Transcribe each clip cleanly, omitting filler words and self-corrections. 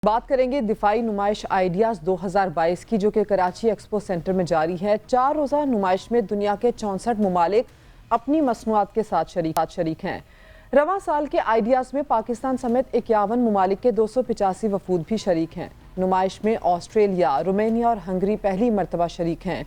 بات کریں گے دفاعی نمائش آئیڈیاز 2022 کی، جو کہ کراچی ایکسپو سینٹر میں جاری ہے۔ 4 روزہ نمائش میں دنیا کے 64 ممالک اپنی مصنوعات کے ساتھ شریک ہیں۔ رواں سال کے آئیڈیاز میں پاکستان سمیت 51 ممالک کے 285 وفود بھی شریک ہیں۔ نمائش میں آسٹریلیا، رومانیہ اور ہنگری پہلی مرتبہ شریک ہیں۔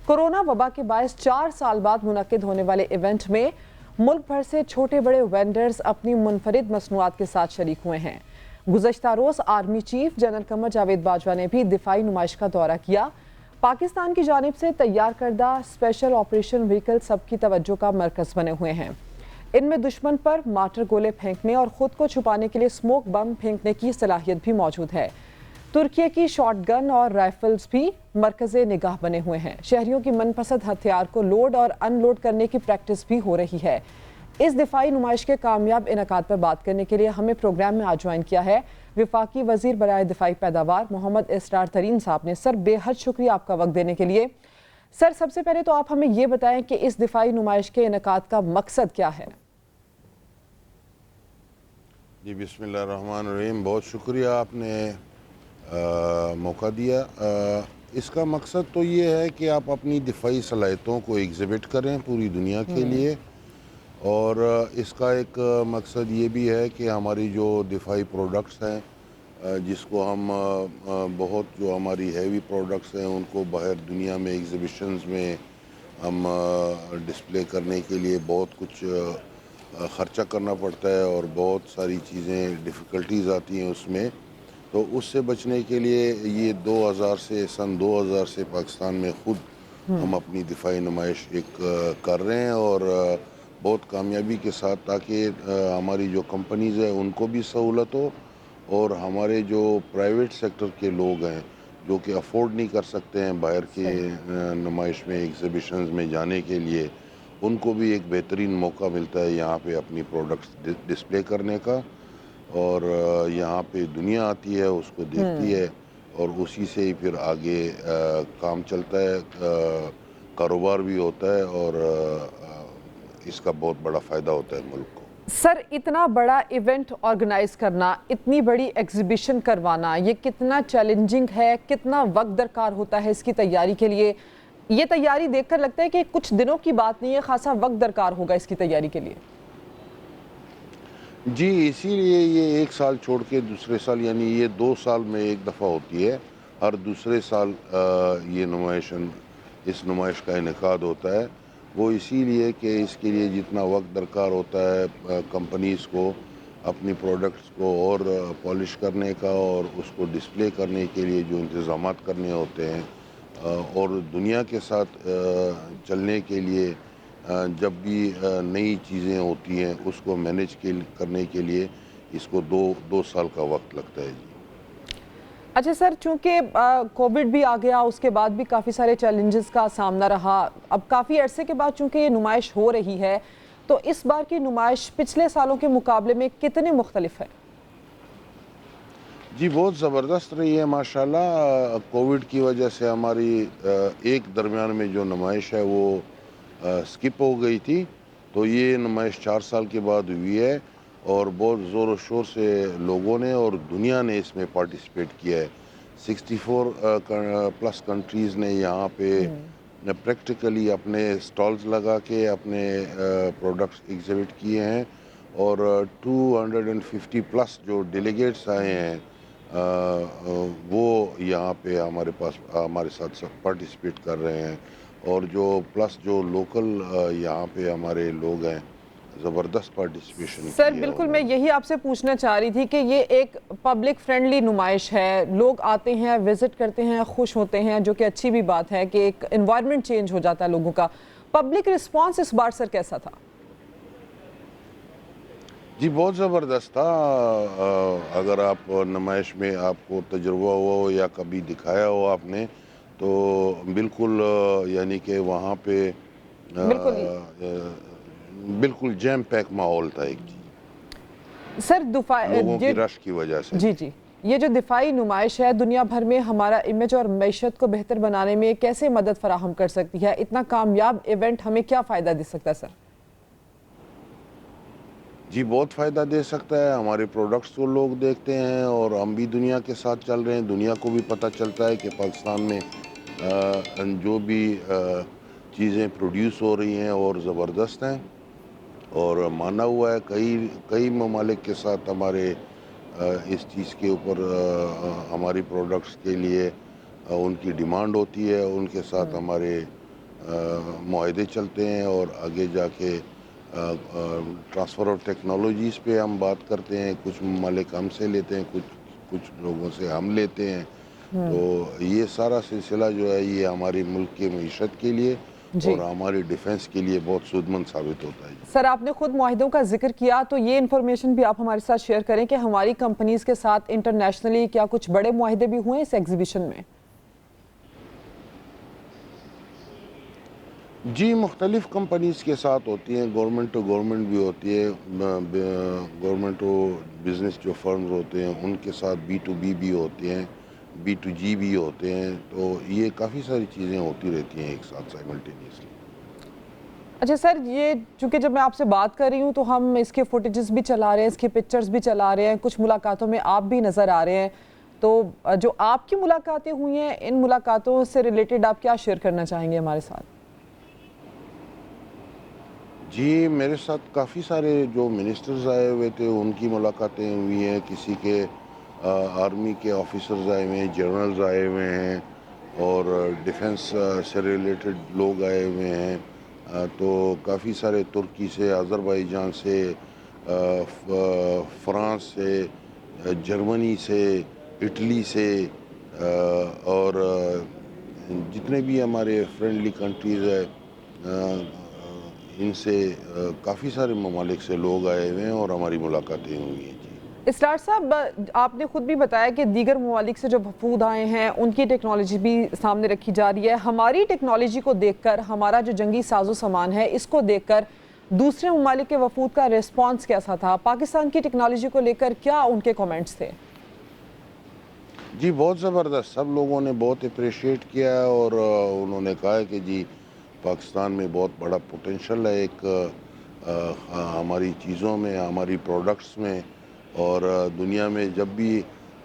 کورونا وبا کے باعث 4 سال بعد منعقد ہونے والے ایونٹ میں ملک بھر سے چھوٹے بڑے وینڈرز اپنی منفرد مصنوعات کے ساتھ شریک ہوئے ہیں۔ گزشتہ روز army chief general Qamar Javed Bajwa نے بھی دفاعی نمائش کا دورہ کیا۔ پاکستان کی جانب سے تیار کردہ اسپیشل آپریشن وہیکل سب کی توجہ کا مرکز بنے ہوئے ہیں۔ ان میں دشمن پر مارٹر گولے پھینکنے اور خود کو چھپانے کے لیے اسموک بم پھینکنے کی صلاحیت بھی موجود ہے۔ ترکیے کی شارٹ گن اور رائفلز بھی مرکز نگاہ بنے ہوئے ہیں۔ شہریوں کی من پسند ہتھیار کو لوڈ اور ان لوڈ کرنے کی پریکٹس بھی ہو رہی ہے۔ اس دفاعی نمائش کے کامیاب انعقاد پر بات کرنے کے لیے ہمیں پروگرام میں آج جوائن کیا ہے وفاقی وزیر برائے دفاعی پیداوار محمد اسرار ترین صاحب نے۔ سر، بے حد شکریہ آپ کا وقت دینے کے لیے۔ سر، سب سے پہلے تو آپ ہمیں یہ بتائیں کہ اس دفاعی نمائش کے انعقاد کا مقصد کیا ہے؟ جی بسم اللہ الرحمن الرحیم، بہت شکریہ آپ نے موقع دیا۔ اس کا مقصد تو یہ ہے کہ آپ اپنی دفاعی صلاحیتوں کو ایگزیبٹ کریں پوری دنیا کے لیے، اور اس کا ایک مقصد یہ بھی ہے کہ ہماری جو دفاعی پروڈکٹس ہیں جس کو ہم بہت جو ہماری ہیوی پروڈکٹس ہیں ان کو باہر دنیا میں ایگزیبیشنز میں ہم ڈسپلے کرنے کے لیے بہت کچھ خرچہ کرنا پڑتا ہے اور بہت ساری چیزیں ڈیفیکلٹیز آتی ہیں اس میں، تو اس سے بچنے کے لیے یہ سن 2000 سے پاکستان میں خود ہم اپنی دفاعی نمائش ایک کر رہے ہیں، اور بہت کامیابی کے ساتھ، تاکہ ہماری جو کمپنیز ہیں ان کو بھی سہولت ہو، اور ہمارے جو پرائیویٹ سیکٹر کے لوگ ہیں جو کہ افورڈ نہیں کر سکتے ہیں باہر کے نمائش میں ایگزیبیشنز میں جانے کے لیے، ان کو بھی ایک بہترین موقع ملتا ہے یہاں پہ اپنی پروڈکٹس ڈسپلے کرنے کا، اور یہاں پہ دنیا آتی ہے اس کو دیکھتی ہے، اور اسی سے ہی پھر آگے کام چلتا ہے، کاروبار بھی ہوتا ہے، اور اس کا بہت بڑا فائدہ ہوتا ہے ملک کو۔ سر، اتنا بڑا ایونٹ آرگنائز کرنا، اتنی بڑی ایگزیبیشن کروانا، یہ کتنا چیلنجنگ ہے، کتنا وقت درکار ہوتا ہے اس کی تیاری کے لیے؟ یہ تیاری دیکھ کر لگتا ہے کہ کچھ دنوں کی بات نہیں ہے، خاصا وقت درکار ہوگا اس کی تیاری کے لیے۔ جی، اسی لیے یہ 1 سال چھوڑ کے دوسرے سال، یعنی یہ 2 سال میں ایک دفعہ ہوتی ہے، ہر دوسرے سال یہ اس نمائش کا انعقاد ہوتا ہے۔ وہ اسی لیے کہ اس کے لیے جتنا وقت درکار ہوتا ہے کمپنیز کو اپنی پروڈکٹس کو اور پالش کرنے کا اور اس کو ڈسپلے کرنے کے لیے جو انتظامات کرنے ہوتے ہیں، اور دنیا کے ساتھ چلنے کے لیے جب بھی نئی چیزیں ہوتی ہیں اس کو مینیج کرنے کے لیے اس کو دو سال کا وقت لگتا ہے۔ جی اچھا سر، چونکہ کووڈ بھی آ گیا، اس کے بعد بھی کافی سارے چیلنجز کا سامنا رہا، اب کافی عرصے کے بعد چونکہ یہ نمائش ہو رہی ہے، تو اس بار کی نمائش پچھلے سالوں کے مقابلے میں کتنے مختلف ہے؟ جی بہت زبردست رہی ہے ماشاءاللہ۔ کووڈ کی وجہ سے ہماری ایک درمیان میں جو نمائش ہے وہ سکپ ہو گئی تھی، تو یہ نمائش 4 سال کے بعد ہوئی ہے، اور بہت زور و شور سے لوگوں نے اور دنیا نے اس میں پارٹیسپیٹ کیا ہے۔ 64 پلس کنٹریز نے یہاں پہ پریکٹیکلی اپنے سٹالز لگا کے اپنے پروڈکٹس ایگزیبٹ کیے ہیں، اور 250 پلس جو ڈیلیگیٹس آئے ہیں وہ یہاں پہ ہمارے ساتھ پارٹیسپیٹ کر رہے ہیں، اور جو لوکل یہاں پہ ہمارے لوگ ہیں زبردست پارٹیسپیشن سر کی ہے بالکل، انہوں میں نے۔ یہی آپ سے پوچھنا چاہ رہی تھی کہ یہ ایک پبلک فرینڈلی نمائش ہے، لوگ آتے ہیں، وزٹ کرتے ہیں، خوش ہوتے ہیں، جو کہ اچھی بھی بات ہے کہ ایک انوائرمنٹ چینج ہو جاتا ہے لوگوں کا۔ پبلک رسپانس اس بار سر کیسا تھا؟ جی بہت زبردست تھا۔ اگر آپ نمائش میں آپ کو تجربہ ہوا ہو یا کبھی دکھایا ہو آپ نے، تو بالکل یعنی کہ وہاں پہ بالکل جیم پیک ماحول تھا ایک سر لوگوں کی رش کی وجہ سے۔ جی یہ جو دفاعی نمائش ہے دنیا بھر میں ہمارا امیج اور معیشت کو بہتر بنانے میں کیسے مدد فراہم کر سکتی ہے؟ اتنا کامیاب ایونٹ ہمیں کیا فائدہ دے سکتا ہے سر؟ جی بہت فائدہ دے سکتا ہے، ہمارے پروڈکٹس کو لوگ دیکھتے ہیں اور ہم بھی دنیا کے ساتھ چل رہے ہیں، دنیا کو بھی پتہ چلتا ہے کہ پاکستان میں جو بھی چیزیں پروڈیوس ہو رہی ہیں اور زبردست ہیں، اور مانا ہوا ہے کئی ممالک کے ساتھ ہمارے اس چیز کے اوپر ہماری پروڈکٹس کے لیے ان کی ڈیمانڈ ہوتی ہے، ان کے ساتھ ہمارے معاہدے چلتے ہیں، اور آگے جا کے ٹرانسفر آف ٹیکنالوجیز پہ ہم بات کرتے ہیں، کچھ ممالک ہم سے لیتے ہیں، کچھ لوگوں سے ہم لیتے ہیں، تو یہ سارا سلسلہ جو ہے یہ ہمارے ملک کے معیشت کے لیے اور جی ہماری ڈیفنس کے لیے بہت سود مند ثابت ہوتا ہے جی۔ سر، آپ نے خود معاہدوں کا ذکر کیا، تو یہ انفارمیشن بھی آپ ہمارے ساتھ شیئر کریں کہ ہماری کمپنیز کے ساتھ انٹرنیشنلی کیا کچھ بڑے معاہدے بھی ہوئے اس ایگزیبیشن میں؟ جی مختلف کمپنیز کے ساتھ ہوتی ہیں، گورنمنٹ ٹو گورنمنٹ بھی ہوتی ہے، گورنمنٹ ٹو بزنس جو فرمز ہوتے ہیں ان کے ساتھ B2B بھی ہوتے ہیں، B2G بھی ہوتے ہیں، تو یہ کافی ساری چیزیں ہوتی رہتی ہیں ایک ساتھ سائملٹینیسلی۔ اچھا سر، یہ چونکہ جب میں آپ سے بات کر رہی ہوں تو ہم اس کے فوٹیجز بھی چلا رہے ہیں، اس کے پکچرز بھی چلا رہے ہیں، کچھ ملاقاتوں میں آپ بھی نظر آ رہے ہیں، تو جو آپ کی ملاقاتیں ہوئی ہیں ان ملاقاتوں سے ریلیٹڈ آپ کیا شیئر کرنا چاہیں گے ہمارے ساتھ؟ جی میرے ساتھ کافی سارے جو منسٹرز آئے ہوئے تھے ان کی ملاقاتیں ہوئی ہیں، کسی کے آرمی کے آفیسرز آئے ہوئے ہیں، جنرلز آئے ہوئے ہیں، اور ڈیفنس سے ریلیٹڈ لوگ آئے ہوئے ہیں، تو کافی سارے ترکی سے، آذربائیجان سے، فرانس سے، جرمنی سے، اٹلی سے، اور جتنے بھی ہمارے فرینڈلی کنٹریز ہیں ان سے کافی سارے ممالک سے لوگ آئے ہوئے ہیں اور ہماری ملاقاتیں ہوئی ہیں جی۔ اسرار صاحب، آپ نے خود بھی بتایا کہ دیگر ممالک سے جو وفود آئے ہیں ان کی ٹیکنالوجی بھی سامنے رکھی جا رہی ہے، ہماری ٹیکنالوجی کو دیکھ کر، ہمارا جو جنگی ساز و سامان ہے اس کو دیکھ کر دوسرے ممالک کے وفود کا ریسپانس کیسا تھا؟ پاکستان کی ٹیکنالوجی کو لے کر کیا ان کے کومنٹس تھے؟ جی بہت زبردست، سب لوگوں نے بہت اپریشیٹ کیا ہے، اور انہوں نے کہا ہے کہ جی پاکستان میں بہت بڑا پوٹینشل ہے ایک ہماری چیزوں میں، ہماری پروڈکٹس میں، اور دنیا میں جب بھی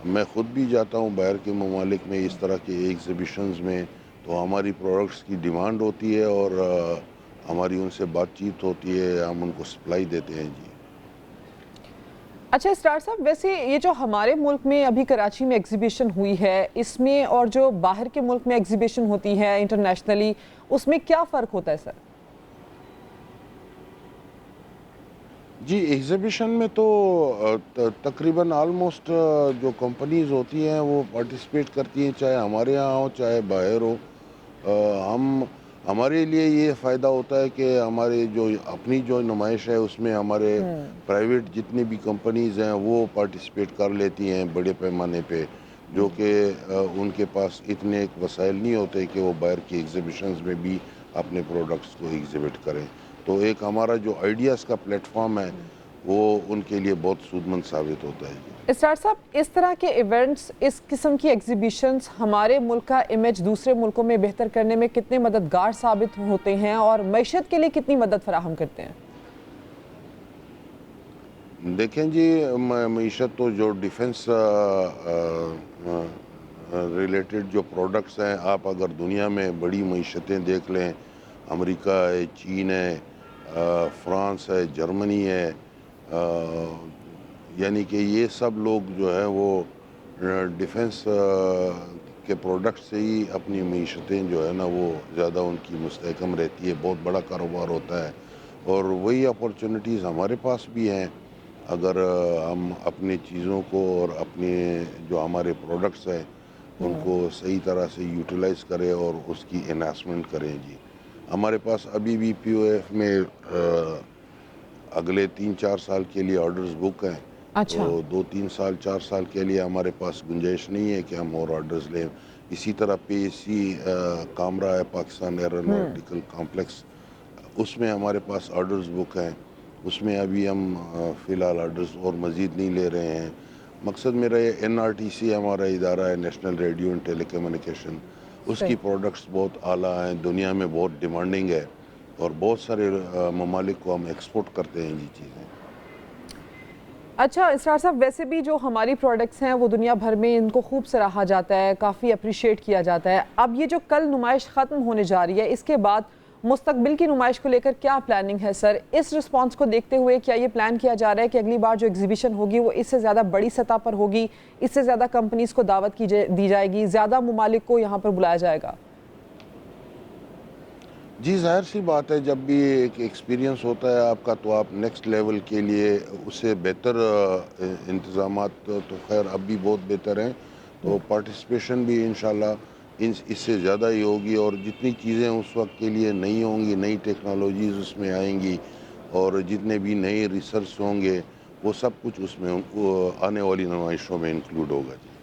میں خود بھی جاتا ہوں باہر کے ممالک میں اس طرح کے ایگزیبیشنز میں، تو ہماری پروڈکٹس کی ڈیمانڈ ہوتی ہے اور ہماری ان سے بات چیت ہوتی ہے، ہم ان کو سپلائی دیتے ہیں جی۔ اچھا اسرار صاحب، ویسے یہ جو ہمارے ملک میں ابھی کراچی میں ایگزیبیشن ہوئی ہے، اس میں اور جو باہر کے ملک میں ایگزیبیشن ہوتی ہے انٹرنیشنلی، اس میں کیا فرق ہوتا ہے سر؟ جی ایگزیبیشن میں تو تقریباً آلموسٹ جو کمپنیز ہوتی ہیں وہ پارٹیسپیٹ کرتی ہیں، چاہے ہمارے ہاں ہو چاہے باہر ہو، ہمارے لیے یہ فائدہ ہوتا ہے کہ ہمارے جو اپنی جو نمائش ہے اس میں ہمارے پرائیویٹ جتنی بھی کمپنیز ہیں وہ پارٹیسپیٹ کر لیتی ہیں بڑے پیمانے پہ، جو کہ ان کے پاس اتنے وسائل نہیں ہوتے کہ وہ باہر کی ایگزیبیشنز میں بھی اپنے پروڈکٹس کو ایگزیبٹ کریں، تو ایک ہمارا جو آئیڈیاز کا پلیٹ فارم ہے وہ ان کے لیے بہت سود مند ثابت ہوتا ہے جی۔ اسرار صاحب، اس طرح کے ایونٹس، اس قسم کی ایگزیبیشنز ہمارے ملک کا امیج دوسرے ملکوں میں بہتر کرنے میں کتنے مددگار ثابت ہوتے ہیں اور معیشت کے لیے کتنی مدد فراہم کرتے ہیں؟ دیکھیں جی معیشت تو جو ڈیفنس ریلیٹڈ جو پروڈکٹس ہیں، آپ اگر دنیا میں بڑی معیشتیں دیکھ لیں، امریکہ ہے، چین ہے، فرانس ہے، جرمنی ہے، یعنی کہ یہ سب لوگ جو ہیں وہ ڈیفنس کے پروڈکٹ سے ہی اپنی معیشتیں جو ہے نا وہ زیادہ ان کی مستحکم رہتی ہے، بہت بڑا کاروبار ہوتا ہے، اور وہی اپورچونیٹیز ہمارے پاس بھی ہیں اگر ہم اپنی چیزوں کو اور اپنے جو ہمارے پروڈکٹس ہیں ان کو صحیح طرح سے یوٹیلائز کریں اور اس کی انہانسمنٹ کریں جی۔ ہمارے پاس ابھی بھی POF میں اگلے 3-4 سال کے لیے آرڈرز بک ہیں، اچھا، تو 2-3 سال 4 سال کے لیے ہمارے پاس گنجائش نہیں ہے کہ ہم اور آرڈرز لیں۔ اسی طرح PSC کامرا ہے، پاکستان ایروناٹیکل کمپلیکس، اس میں ہمارے پاس آرڈرز بک ہیں، اس میں ابھی ہم فی الحال آرڈرز اور مزید نہیں لے رہے ہیں۔ مقصد میرا یہ NRTC ہمارا ادارہ ہے، national radio and telecommunication, اس کی صحیح۔ پروڈکٹس بہت اعلیٰ ہیں، دنیا میں بہت ڈیمانڈنگ ہے، اور بہت سارے ممالک کو ہم ایکسپورٹ کرتے ہیں یہ چیزیں۔ اچھا اسرار صاحب، ویسے بھی جو ہماری پروڈکٹس ہیں وہ دنیا بھر میں ان کو خوب سراہا جاتا ہے، کافی اپریشیٹ کیا جاتا ہے. اب یہ جو کل نمائش ختم ہونے جا رہی ہے، اس کے بعد مستقبل کی نمائش کو لے کر کیا پلاننگ ہے سر؟ اس رسپانس کو دیکھتے ہوئے کیا یہ پلان کیا جا رہا ہے کہ اگلی بار جو ایگزیبیشن ہوگی وہ اس سے زیادہ بڑی سطح پر ہوگی، اس سے زیادہ کمپنیز کو دعوت دی جائے گی، زیادہ ممالک کو یہاں پر بلایا جائے گا؟ جی ظاہر سی بات ہے، جب بھی ایک ایکسپیرینس ہوتا ہے آپ کا تو آپ نیکسٹ لیول کے لیے اس سے بہتر انتظامات تو خیر اب بھی بہت بہتر ہیں، تو پارٹیسپیشن بھی انشاءاللہ اس سے زیادہ ہی ہوگی، اور جتنی چیزیں اس وقت کے لیے نئی ہوں گی، نئی ٹیکنالوجیز اس میں آئیں گی، اور جتنے بھی نئے ریسرچ ہوں گے وہ سب کچھ اس میں آنے والی نمائشوں میں انکلوڈ ہوگا.